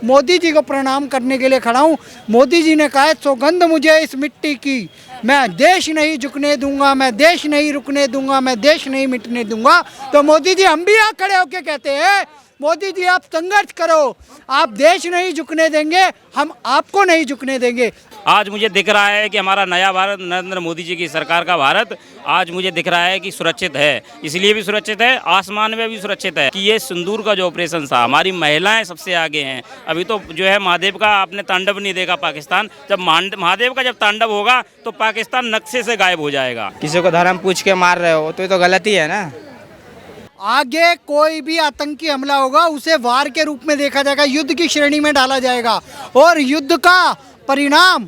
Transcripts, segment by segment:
मोदी जी को प्रणाम करने के लिए खड़ा हूँ। मोदी जी ने कहा है सौगंध मुझे इस मिट्टी की, मैं देश नहीं झुकने दूंगा, मैं देश नहीं रुकने दूंगा, मैं देश नहीं मिटने दूंगा। तो मोदी जी हम भी यहाँ खड़े होके कहते हैं मोदी जी आप संघर्ष करो, आप देश नहीं झुकने देंगे, हम आपको नहीं झुकने देंगे। आज मुझे दिख रहा है कि हमारा नया भारत, नरेंद्र मोदी जी की सरकार का भारत आज मुझे दिख रहा है कि सुरक्षित है। इसलिए भी सुरक्षित है, आसमान में भी सुरक्षित है कि ये सिंदूर का जो ऑपरेशन था, हमारी महिलाएं सबसे आगे हैं। अभी तो जो है महादेव का आपने तांडव नहीं देखा पाकिस्तान, जब महादेव का जब तांडव होगा तो पाकिस्तान नक्शे से गायब हो जाएगा। किसी को धर्म पूछ के मार रहे हो तो ये तो गलत ही है ना। आगे कोई भी आतंकी हमला होगा उसे वार के रूप में देखा जाएगा, युद्ध की श्रेणी में डाला जाएगा और युद्ध का परिणाम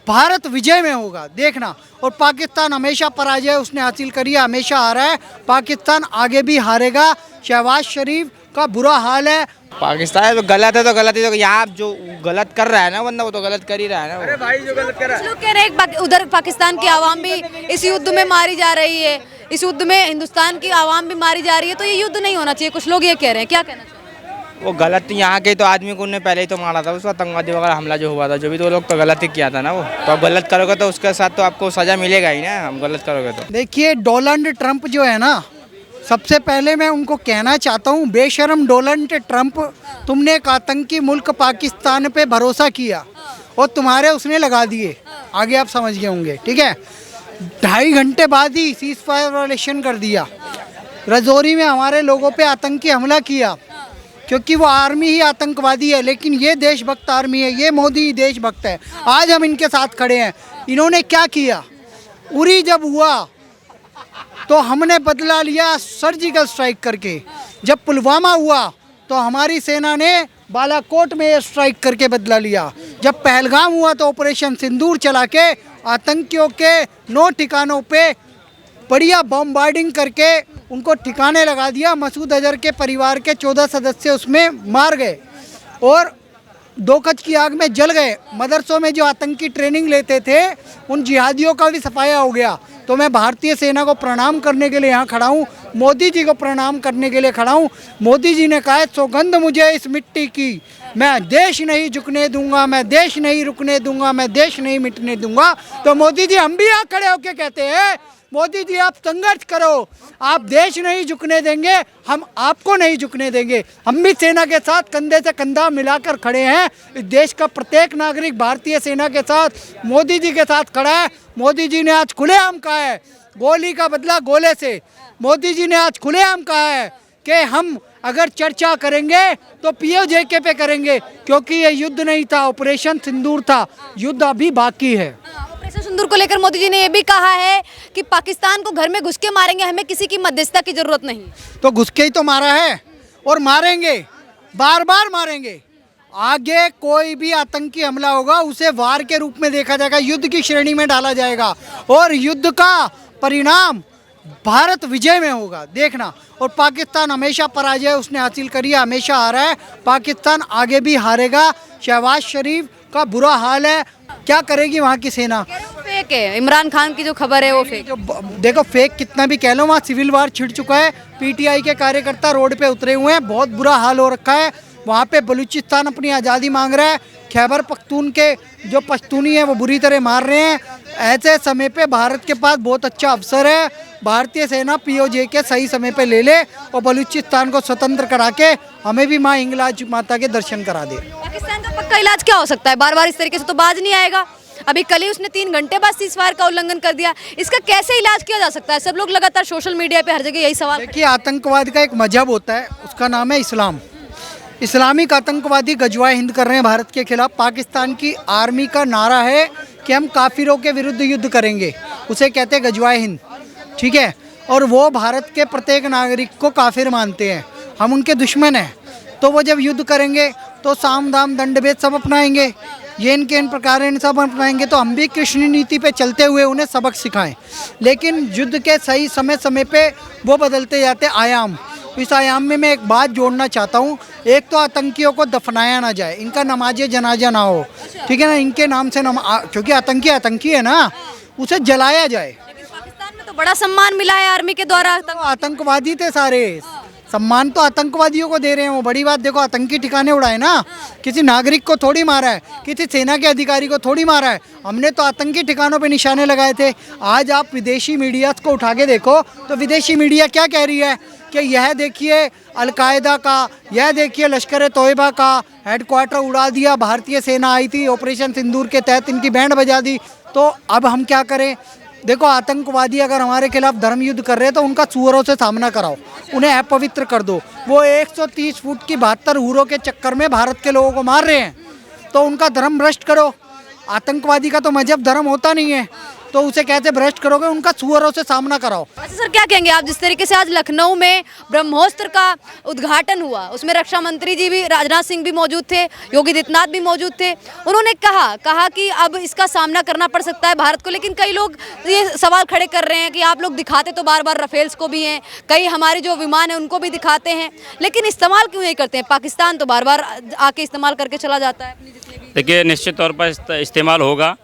भारत विजय में होगा, देखना। और पाकिस्तान हमेशा पराजय उसने हासिल करी है, हमेशा हारा है, पाकिस्तान आगे भी हारेगा। शहबाज शरीफ का बुरा हाल है। पाकिस्तान तो गलत है तो गलत ही, तो यहाँ जो गलत कर रहा है ना बंदा वो तो गलत कर ही रहा है ना। अरे भाई जो गलत कर रहा है। लोग कह रहे हैं उधर पाकिस्तान की आवाम भी इस युद्ध में मारी जा रही है, इस युद्ध में हिंदुस्तान की आवाम भी मारी जा रही है, तो ये युद्ध नहीं होना चाहिए, कुछ लोग ये कह रहे हैं, क्या कहना चाहिए? वो गलत यहाँ के तो आदमी को उन्होंने पहले ही तो मारा था, उसका आतंकवादी वगैरह हमला जो हुआ था, जो भी तो लोग तो गलत ही किया था ना। वो तो आप गलत करोगे तो उसके साथ तो आपको सजा मिलेगा ही ना, हम गलत करोगे तो। देखिए डोनाल्ड ट्रंप जो है ना, सबसे पहले मैं उनको कहना चाहता हूँ बेशरम डोनाल्ड ट्रंप, तुमने एक आतंकी मुल्क पाकिस्तान पे भरोसा किया और तुम्हारे उसने लगा दिए, आगे आप समझ गए होंगे, ठीक है। 2.5 घंटे बाद ही सीज फायर वायलेशन कर दिया, रजौरी में हमारे लोगों पे आतंकी हमला किया, क्योंकि वो आर्मी ही आतंकवादी है, लेकिन ये देशभक्त आर्मी है, ये मोदी देशभक्त है। आज हम इनके साथ खड़े हैं। इन्होंने क्या किया, उरी जब हुआ तो हमने बदला लिया सर्जिकल स्ट्राइक करके, जब पुलवामा हुआ तो हमारी सेना ने बालाकोट में स्ट्राइक करके बदला लिया, जब पहलगाम हुआ तो ऑपरेशन सिंदूर चला के आतंकियों के 9 ठिकानों पे बढ़िया बॉम्बार्डिंग करके उनको ठिकाने लगा दिया। मसूद अजहर के परिवार के 14 सदस्य उसमें मार गए और 2 गज की आग में जल गए। मदरसों में जो आतंकी ट्रेनिंग लेते थे उन जिहादियों का भी सफाया हो गया। तो मैं भारतीय सेना को प्रणाम करने के लिए यहाँ खड़ा हूँ, मोदी जी को प्रणाम करने के लिए खड़ा हूँ। मोदी जी ने कहा है सौगंध मुझे इस मिट्टी की, मैं देश नहीं झुकने दूंगा, मैं देश नहीं रुकने दूंगा, मैं देश नहीं मिटने दूंगा। तो मोदी जी हम भी यहाँ खड़े होके कहते हैं मोदी जी आप संघर्ष करो, आप देश नहीं झुकने देंगे, हम आपको नहीं झुकने देंगे। हम भी सेना के साथ कंधे से कंधा मिलाकर खड़े हैं। इस देश का प्रत्येक नागरिक भारतीय सेना के साथ, मोदी जी के साथ खड़ा है। मोदी जी ने आज खुलेआम कहा है गोली का बदला गोले से। मोदी जी ने आज खुलेआम कहा है कि हम अगर चर्चा करेंगे तो पीओजेके पे करेंगे, क्योंकि ये युद्ध नहीं था, ऑपरेशन सिंदूर था, युद्ध अभी बाकी है। ऑपरेशन सिंदूर को लेकर मोदी जी ने ये भी कहा है कि पाकिस्तान को घर में घुस के मारेंगे, हमें किसी की मध्यस्थता की जरूरत नहीं। तो घुस के ही तो मारा है और मारेंगे, बार बार मारेंगे। आगे कोई भी आतंकी हमला होगा उसे वार के रूप में देखा जाएगा, युद्ध की श्रेणी में डाला जाएगा और युद्ध का परिणाम भारत विजय में होगा, देखना। और पाकिस्तान हमेशा पराजय उसने हासिल करी है, हमेशा हारा है, पाकिस्तान आगे भी हारेगा। शहबाज शरीफ का बुरा हाल है, क्या करेगी वहाँ की सेना। फेक है, इमरान खान की जो खबर है वो फेक। देखो फेक कितना भी कह लो, वहाँ सिविल वार छिड़ चुका है, पीटीआई के कार्यकर्ता रोड पे उतरे हुए हैं, बहुत बुरा हाल हो रखा है। वहाँ पे बलूचिस्तान अपनी आज़ादी मांग रहा है, खैबर पख्तून के जो पश्तूनी है वो बुरी तरह मार रहे हैं। ऐसे समय पे भारत के पास बहुत अच्छा अवसर है, भारतीय सेना पीओजेके सही समय पे ले ले और बलूचिस्तान को स्वतंत्र करा के हमें भी माँ हिंगलाज माता के दर्शन करा दे। पाकिस्तान का पक्का इलाज क्या हो सकता है? बार बार इस तरीके से तो बाज नहीं आएगा। अभी कल ही उसने 3 घंटे बाद सीज़फायर का उल्लंघन कर दिया, इसका कैसे इलाज किया जा सकता है? सब लोग लगातार सोशल मीडिया पे हर जगह यही सवाल। देखिए आतंकवाद का एक मजहब होता है, उसका नाम है इस्लाम। इस्लामिक आतंकवादी गजवाए हिंद कर रहे हैं भारत के खिलाफ। पाकिस्तान की आर्मी का नारा है कि हम काफिरों के विरुद्ध युद्ध करेंगे, उसे कहते हैं गजवाए हिंद, ठीक है। और वो भारत के प्रत्येक नागरिक को काफिर मानते हैं, हम उनके दुश्मन हैं। तो वो जब युद्ध करेंगे तो साम दाम दंड भेद सब अपनाएंगे, ये इनके इन प्रकार इन सब अपनाएंगे। तो हम भी कृष्ण नीति पे चलते हुए उन्हें सबक सिखाएं, लेकिन युद्ध के सही समय समय पे वो बदलते जाते आयाम। इस आयाम में मैं एक बात जोड़ना चाहता हूँ, एक तो आतंकियों को दफनाया ना जाए, इनका नमाज जनाजा ना हो, ठीक है ना, इनके नाम से क्योंकि आतंकी है ना, उसे जलाया जाए। पाकिस्तान में तो बड़ा सम्मान मिला है आर्मी के द्वारा। तो आतंकवादी थे सारे, सम्मान तो आतंकवादियों को दे रहे हैं। वो बड़ी बात देखो, आतंकी ठिकाने उड़ाए ना, किसी नागरिक को थोड़ी मारा है, किसी सेना के अधिकारी को थोड़ी मारा है, हमने तो आतंकी ठिकानों पे निशाने लगाए थे। आज आप विदेशी मीडिया को उठा के देखो तो विदेशी मीडिया क्या कह रही है कि यह देखिए अलकायदा का, यह देखिए लश्कर तोयबा का हेडक्वार्टर उड़ा दिया, भारतीय सेना आई थी, ऑपरेशन सिंदूर के तहत इनकी बैंड बजा दी। तो अब हम क्या करें? देखो, आतंकवादी अगर हमारे खिलाफ धर्म युद्ध कर रहे हैं तो उनका सुअरों से सामना कराओ, उन्हें अपवित्र कर दो। वो 130 फुट की 72 हूरों के चक्कर में भारत के लोगों को मार रहे हैं, तो उनका धर्म भ्रष्ट करो। आतंकवादी का तो मजहब धर्म होता नहीं है, तो उसे कैसे भ्रष्ट करोगे? उनका सुअरों से सामना कराओ। अच्छा सर, क्या कहेंगे आप, जिस तरीके से आज लखनऊ में ब्रह्मोस्त्र का उद्घाटन हुआ, उसमें रक्षा मंत्री जी भी, राजनाथ सिंह भी मौजूद थे, योगी आदित्यनाथ भी मौजूद थे, उन्होंने कहा कि अब इसका सामना करना पड़ सकता है भारत को। लेकिन कई लोग ये सवाल खड़े कर रहे हैं कि आप लोग दिखाते तो बार बार राफेल्स को भी हैं, कई हमारे जो विमान हैं उनको भी दिखाते हैं, लेकिन इस्तेमाल क्यों नहीं करते हैं? पाकिस्तान तो बार बार आके इस्तेमाल करके चला जाता है अपनी जितनी भी। देखिए, निश्चित तौर पर इस्तेमाल होगा,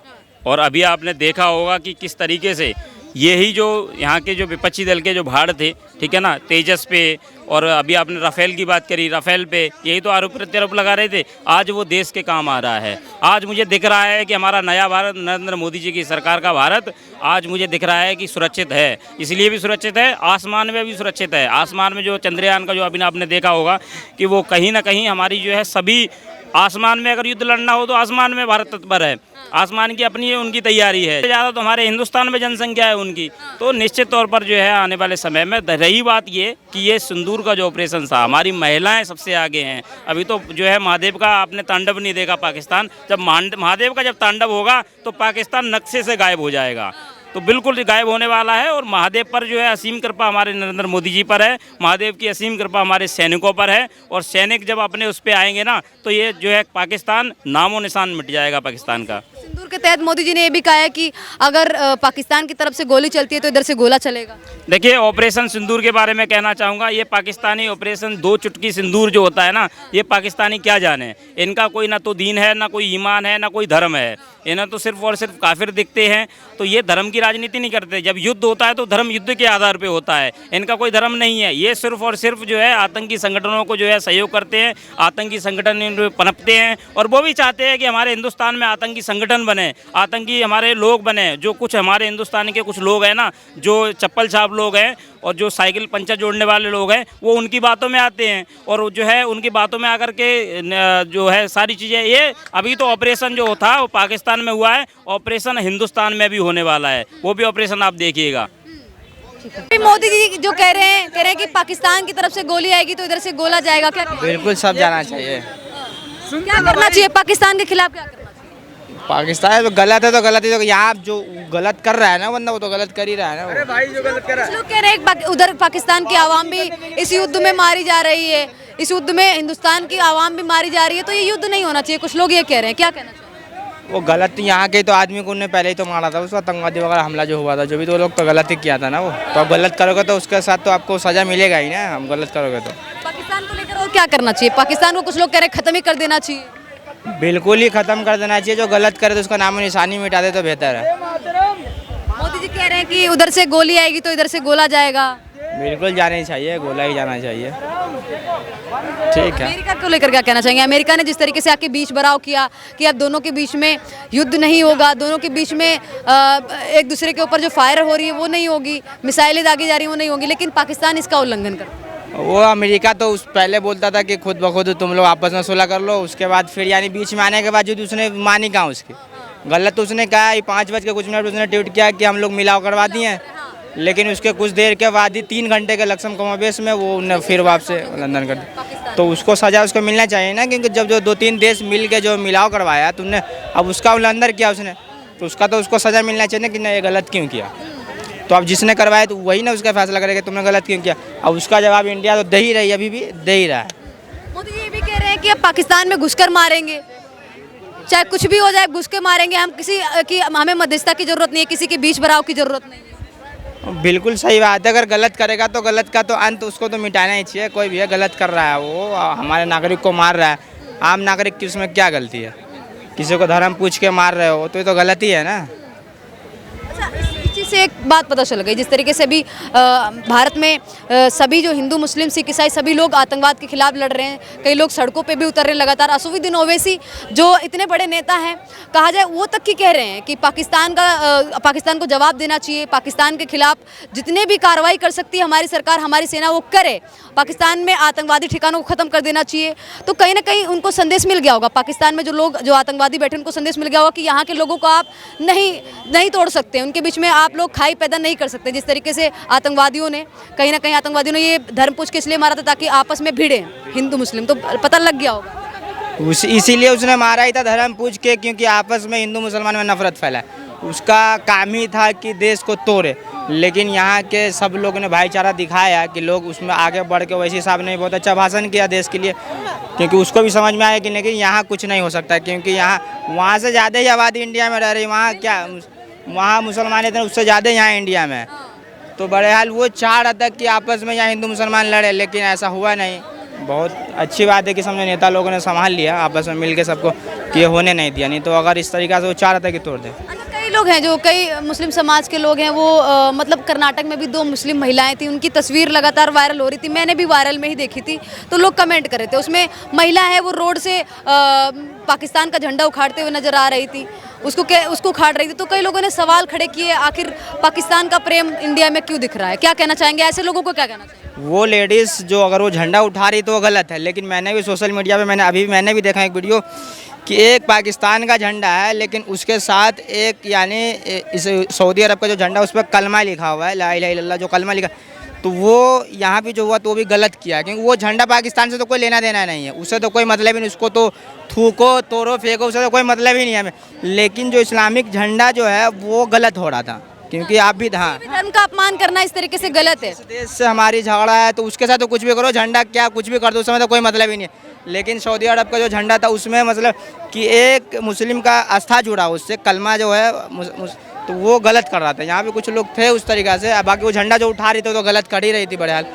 और अभी आपने देखा होगा कि किस तरीके से यही जो यहाँ के जो विपक्षी दल के जो भाड़ थे, ठीक है ना, तेजस पे, और अभी आपने राफेल की बात करी, राफेल पे यही तो आरोप प्रत्यारोप लगा रहे थे। आज वो देश के काम आ रहा है। आज मुझे दिख रहा है कि हमारा नया भारत, नरेंद्र मोदी जी की सरकार का भारत, आज मुझे दिख रहा है कि सुरक्षित है। इसलिए भी सुरक्षित है, आसमान में भी सुरक्षित है। आसमान में जो चंद्रयान का जो अभी आपने देखा होगा कि वो कहीं ना कहीं हमारी जो है सभी, आसमान में अगर युद्ध लड़ना हो तो आसमान में भारत तत्पर है, आसमान की अपनी उनकी तैयारी है। ज़्यादा तो हमारे हिंदुस्तान में जनसंख्या है उनकी, तो निश्चित तौर पर जो है आने वाले समय में रही बात ये कि ये सिंदूर का जो ऑपरेशन था, हमारी महिलाएं सबसे आगे हैं। अभी तो जो है महादेव का आपने तांडव नहीं देखा पाकिस्तान, जब महादेव का जब तांडव होगा तो पाकिस्तान नक्शे से गायब हो जाएगा, तो बिल्कुल गायब होने वाला है। और महादेव पर जो है असीम कृपा हमारे नरेंद्र मोदी जी पर है, महादेव की असीम कृपा हमारे सैनिकों पर है, और सैनिक जब अपने उस पर आएंगे ना तो ये जो है पाकिस्तान नामो निशान मिट जाएगा पाकिस्तान का। सिंदूर के तहत मोदी जी ने ये भी कहा है कि अगर पाकिस्तान की तरफ से गोली चलती है तो इधर से गोला चलेगा। देखिए, ऑपरेशन सिंदूर के बारे में कहना चाहूँगा, ये पाकिस्तानी ऑपरेशन 2 चुटकी सिंदूर जो होता है ना, ये पाकिस्तानी क्या जाने, इनका कोई ना तो दीन है, ना कोई ईमान है, ना कोई धर्म है, इन्हें तो सिर्फ और सिर्फ काफिर दिखते हैं। तो ये धर्म की राजनीति नहीं करते। जब युद्ध होता है तो धर्म युद्ध के आधार पे होता है, इनका कोई धर्म नहीं है। ये सिर्फ और सिर्फ जो है आतंकी संगठनों को जो है सहयोग करते हैं, आतंकी संगठन पनपते हैं, और वो भी चाहते हैं कि हमारे हिंदुस्तान में आतंकी संगठन बने, आतंकी हमारे लोग बने। जो कुछ हमारे हिंदुस्तान के कुछ लोग हैं ना, जो चप्पल छाप लोग हैं और जो साइकिल पंचर जोड़ने वाले लोग हैं, वो उनकी बातों में आते हैं, और जो है उनकी बातों में आकर के जो है सारी चीज़ें, ये अभी तो ऑपरेशन जो था वो पाकिस्तान में हुआ है, ऑपरेशन हिंदुस्तान में भी होने वाला है, वो भी ऑपरेशन आप देखिएगा। मोदी जी जो कह रहे हैं कि पाकिस्तान की तरफ से गोली आएगी तो इधर से गोला जाएगा, क्या बिल्कुल सब जाना चाहिए। क्या करना चाहिए पाकिस्तान के खिलाफ? क्या करना चाहिए? पाकिस्तान तो गलत है, तो गलत ही, तो यहाँ जो गलत कर रहा है ना बंदा, वो तो गलत कर ही रहा है ना। अरे भाई, जो गलत कर रहा है, कुछ लोग कह रहे हैं उधर पाकिस्तान की आवाम भी इस युद्ध में मारी जा रही है, इस युद्ध में हिंदुस्तान की आवाम भी मारी जा रही है, तो ये युद्ध नहीं होना चाहिए। कुछ लोग ये कह रहे हैं, क्या कहना चाहिए? वो गलत, यहाँ के तो आदमी को उन्होंने पहले ही तो मारा था, उसका आतंकवादी वगैरह हमला जो हुआ था, जो भी, तो लोग तो गलत ही किया था ना वो। तो आप गलत करोगे तो उसके साथ तो आपको सजा मिलेगा ही ना, हम गलत करोगे तो। पाकिस्तान को लेकर और क्या करना चाहिए? पाकिस्तान को कुछ लोग कह रहे हैं खत्म ही कर देना चाहिए। बिल्कुल ही ख़त्म कर देना चाहिए, जो गलत करे तो उसका नामो निशानी मिटा दे तो बेहतर है। मोदी जी कह रहे हैं कि उधर से गोली आएगी तो इधर से गोला जाएगा। बिल्कुल जाना चाहिए, गोला ही जाना चाहिए। ठीक है। अमेरिका को लेकर क्या कहना चाहेंगे? अमेरिका ने जिस तरीके से आके बीच बराव किया कि अब दोनों के बीच में युद्ध नहीं होगा, दोनों के बीच में एक दूसरे के ऊपर जो फायर हो रही है वो नहीं होगी, मिसाइलें दागी जा रही हैं वो नहीं होगी, लेकिन पाकिस्तान इसका उल्लंघन करता है। वो अमेरिका तो उस पहले बोलता था कि खुद ब खुद तुम लोग आपस में सुलह कर लो, उसके बाद फिर यानी बीच में आने के बाद जो उसने मानी कहाँ उसकी गलत, तो उसने कहा 5 बज के कुछ मिनट उसने ट्वीट किया कि हम लोग मिलाव करवा दिए, लेकिन उसके कुछ देर के बाद ही 3 घंटे के लक्ष्म कमावेश में वो उन्हें फिर वापस उल्लंघन कर दिया। तो उसको सजा उसको मिलना चाहिए ना, क्योंकि जब जो 2-3 देश मिल के जो मिलाव करवाया तुमने, अब उसका उल्लंघन किया उसने, तो उसका तो उसको सजा मिलना चाहिए ना कि नहीं ये गलत क्यों किया। तो अब जिसने करवाया तो वही ना उसका फैसला करेगा तुमने गलत क्यों किया। अब उसका जवाब इंडिया तो दे ही रही है, अभी भी दे ही रहा है। मोदी जी ये भी कह रहे हैं कि अब पाकिस्तान में घुसकर मारेंगे, चाहे कुछ भी हो जाए घुस के मारेंगे, हम किसी की हमें मध्यस्थता की जरूरत नहीं है, किसी के बीच बराव की जरूरत नहीं है। बिल्कुल सही बात है, अगर गलत करेगा तो गलत का तो अंत उसको तो मिटाना ही चाहिए। कोई भी है गलत कर रहा है, वो हमारे नागरिक को मार रहा है, आम नागरिक की उसमें क्या गलती है? किसी को धर्म पूछ के मार रहे हो तो ये तो गलत ही है ना। अच्छा, इस चीज़ से एक बात पता चल गई, जिस तरीके से अभी भारत में सभी जो हिंदू मुस्लिम सिख ईसाई सभी लोग आतंकवाद के खिलाफ लड़ रहे हैं, कई लोग सड़कों पे भी उतर रहे हैं लगातार। असदुद्दीन ओवैसी जो इतने बड़े नेता हैं, कहा जाए वो तक की कह रहे हैं कि पाकिस्तान को जवाब देना चाहिए, पाकिस्तान के खिलाफ जितने भी कार्रवाई कर सकती है हमारी सरकार हमारी सेना वो करे, पाकिस्तान में आतंकवादी ठिकानों को ख़त्म कर देना चाहिए। तो कहीं ना कहीं उनको संदेश मिल गया होगा, पाकिस्तान में जो आतंकवादी बैठे उनको संदेश मिल गया होगा कि यहाँ के लोगों को आप नहीं तोड़ सकते, उनके बीच में आप लोग खाई पैदा नहीं कर सकते। जिस तरीके से आतंकवादियों ने कहीं ना कहीं ये धर्म पूछ के इसलिए मारा था ताकि आपस में भिड़े हिंदू मुस्लिम, तो पता लग गया होगा। इसीलिए उसने मारा ही था धर्म पूछ के, क्योंकि आपस में हिंदू मुसलमान में नफरत फैला। उसका काम ही था कि देश को तोड़े, लेकिन यहाँ के सब लोगों ने भाईचारा दिखाया कि लोग उसमें आगे बढ़ के वैसे साहब ने बहुत अच्छा भाषण किया देश के लिए, क्योंकि उसको भी समझ में आया कि लेकिन यहाँ कुछ नहीं हो सकता, क्योंकि यहाँ वहाँ से ज़्यादा ही आबादी इंडिया में रह रही, वहाँ मुसलमान इतने उससे ज़्यादा यहाँ इंडिया में। तो बहरहाल वो चाह रहा था कि आपस में यहाँ हिंदू मुसलमान लड़े, लेकिन ऐसा हुआ नहीं। बहुत अच्छी बात है कि समझो नेता लोगों ने संभाल लिया आपस में मिल के सबको, कि ये होने नहीं दिया, नहीं तो अगर इस तरीक़े से वो चाह रहा था कि तोड़ दे। कई लोग हैं जो कई मुस्लिम समाज के लोग हैं, वो मतलब कर्नाटक में भी 2 मुस्लिम महिलाएं थी, उनकी तस्वीर लगातार वायरल हो रही थी, मैंने भी वायरल में ही देखी थी, तो लोग कमेंट कर रहे थे। उसमें महिला है वो रोड से पाकिस्तान का झंडा उखाड़ते हुए नजर आ रही थी, उसको उखाड़ रही थी। तो कई लोगों ने सवाल खड़े किए, आखिर पाकिस्तान का प्रेम इंडिया में क्यों दिख रहा है? क्या कहना चाहेंगे ऐसे लोगों को, क्या कहना चाहेंगे? वो लेडीज़ जो अगर वो झंडा उठा रही तो वो गलत है, लेकिन मैंने भी सोशल मीडिया पे मैंने भी देखा एक वीडियो कि एक पाकिस्तान का झंडा है, लेकिन उसके साथ एक यानी इस सऊदी अरब का जो झंडा उस पर कलमा लिखा हुआ है, ला इलाहा इल्लल्लाह जो कलमा लिखा, तो वो यहाँ भी जो हुआ तो वो भी गलत किया, क्योंकि वो झंडा पाकिस्तान से तो कोई लेना देना नहीं है, उससे तो कोई मतलब ही नहीं, उसको तो थूको तोड़ो फेंको उससे तो कोई मतलब ही नहीं है हमें। लेकिन जो इस्लामिक झंडा जो है वो गलत हो रहा था, क्योंकि आप भी धर्म का अपमान करना इस तरीके से गलत है। देश से हमारी झगड़ा है तो उसके साथ तो कुछ भी करो, झंडा क्या कुछ भी कर दो, उसमें तो कोई मतलब ही नहीं है। लेकिन सऊदी अरब का जो झंडा था उसमें मतलब कि एक मुस्लिम का आस्था जुड़ा, उससे कलमा जो है तो वो गलत कर रहा था। यहाँ पे कुछ लोग थे उस तरीक़े से, बाकी वो झंडा जो उठा रही थी तो गलत कर ही रही थी बहरहाल।